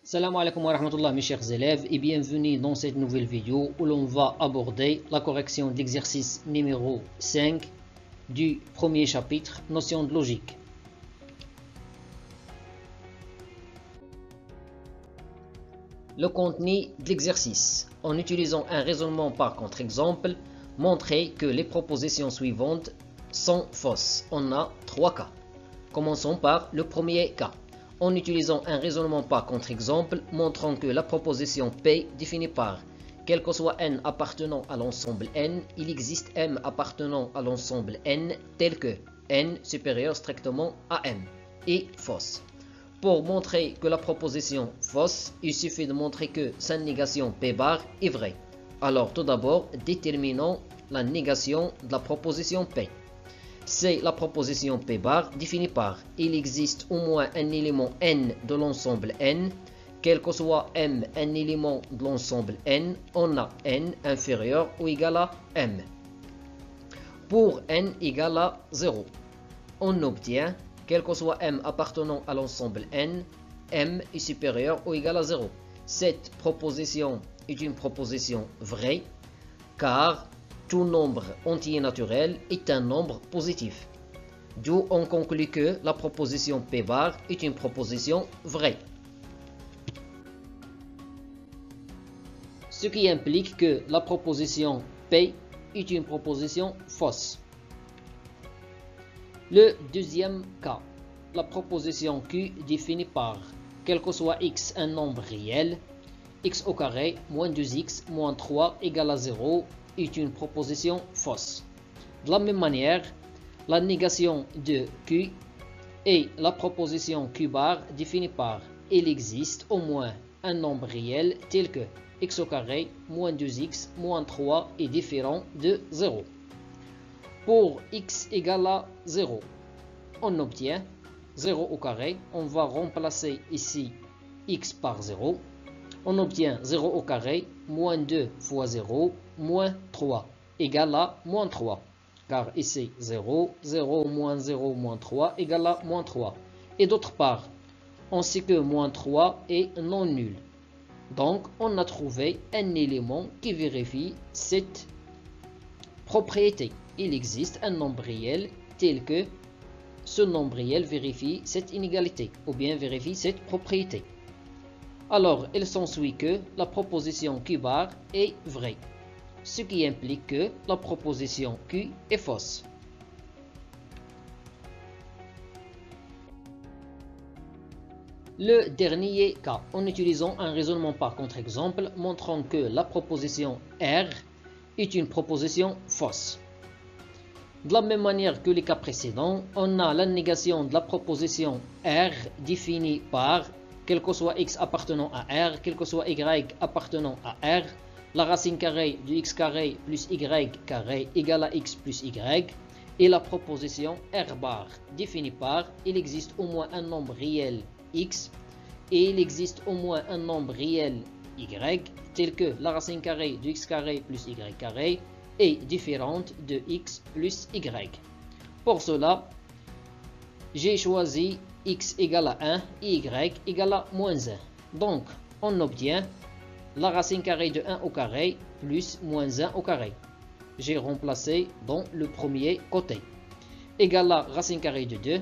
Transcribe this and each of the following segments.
Salam alaikum wa rahmatullah mes chers élèves et bienvenue dans cette nouvelle vidéo où l'on va aborder la correction d'exercice numéro 5 du premier chapitre, notion de logique. Le contenu de l'exercice. En utilisant un raisonnement par contre-exemple, montrez que les propositions suivantes sont fausses. On a trois cas. Commençons par le premier cas. En utilisant un raisonnement par contre-exemple, montrant que la proposition P définie par quel que soit n appartenant à l'ensemble n, il existe m appartenant à l'ensemble n tel que n supérieur strictement à m est fausse. Pour montrer que la proposition fausse, il suffit de montrer que sa négation P bar est vraie. Alors tout d'abord, déterminons la négation de la proposition P. C'est la proposition P bar définie par il existe au moins un élément n de l'ensemble n, quel que soit m un élément de l'ensemble n, on a n inférieur ou égal à m. Pour n égal à 0, on obtient quel que soit m appartenant à l'ensemble n, m est supérieur ou égal à 0. Cette proposition est une proposition vraie car tout nombre entier naturel est un nombre positif. D'où on conclut que la proposition P bar est une proposition vraie. Ce qui implique que la proposition P est une proposition fausse. Le deuxième cas, la proposition Q définie par quel que soit x un nombre réel, x au carré moins 2x moins 3 égale à 0 est une proposition fausse. De la même manière, la négation de Q est la proposition Q bar définie par il existe au moins un nombre réel tel que x au carré moins 2x moins 3 est différent de 0. Pour x égale à 0, on obtient 0 au carré, on va remplacer ici x par 0. On obtient 0 au carré, moins 2 fois 0, moins 3, égale à moins 3. Car ici, 0, 0, moins 3, égale à moins 3. Et d'autre part, on sait que moins 3 est non nul. Donc, on a trouvé un élément qui vérifie cette propriété. Il existe un nombre réel tel que ce nombre réel vérifie cette inégalité, ou bien vérifie cette propriété. Alors, il s'ensuit que la proposition Q bar est vraie, ce qui implique que la proposition Q est fausse. Le dernier cas, en utilisant un raisonnement par contre-exemple, montrant que la proposition R est une proposition fausse. De la même manière que les cas précédents, on a la négation de la proposition R définie par quel que soit x appartenant à R, quel que soit y appartenant à R, la racine carrée de x carré plus y carré égale à x plus y, et la proposition R bar définie par il existe au moins un nombre réel x et il existe au moins un nombre réel y, tel que la racine carrée de x carré plus y carré est différente de x plus y. Pour cela, j'ai choisi x égale à 1 et y égale à moins 1. Donc, on obtient la racine carrée de 1 au carré plus moins 1 au carré. J'ai remplacé dans le premier côté. Égale à racine carrée de 2.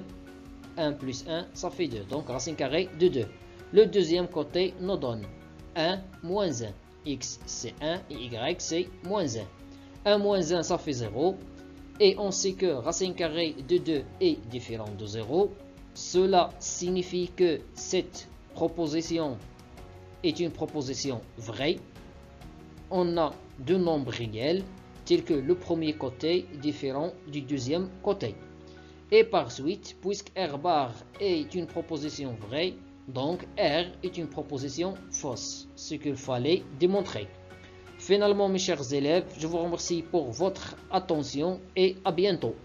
1 plus 1, ça fait 2. Donc, racine carrée de 2. Le deuxième côté nous donne 1 moins 1. X c'est 1 et y c'est moins 1. 1 moins 1, ça fait 0. Et on sait que racine carrée de 2 est différent de 0. Cela signifie que cette proposition est une proposition vraie. On a deux nombres réels, tels que le premier côté est différent du deuxième côté. Et par suite, puisque R bar est une proposition vraie, donc R est une proposition fausse, ce qu'il fallait démontrer. Finalement, mes chers élèves, je vous remercie pour votre attention et à bientôt.